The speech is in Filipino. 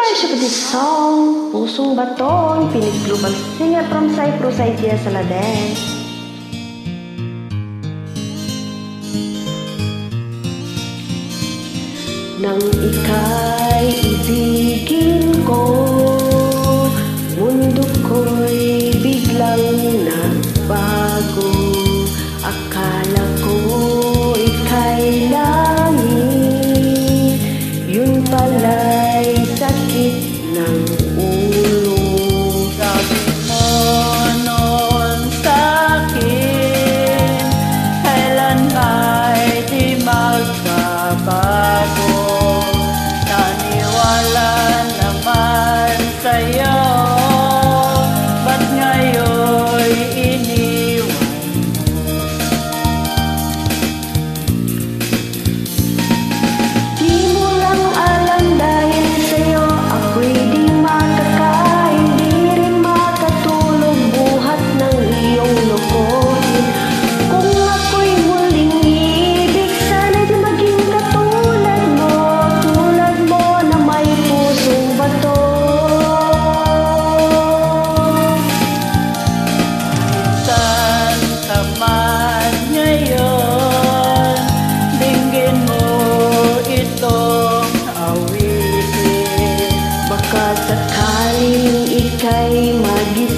worship this song, Pusong Baton, Pinig Global Singer from Cyprus, Idea Salades. Nang ika'y ibigin ko, mundo ko'y biglang nagbago. Akala ko ika'y langit, yun pala'y sakit ng ulo. Sabi mo noon sa'kin, kailan ba'y di magbabago? Naniwala naman sa'yo, ba't ngayon'y iniwan mo? Di mo lang alam dahil sa'yo ako'y di makakain, di rin makatulog buhat ng iyong lokohin. Kung ako'y muling ibig, sana'y di maging katulad mo na may pusong bato. Saan ka man ngayon, dinggin mo itong awitin. Baka sakaling ika'y magising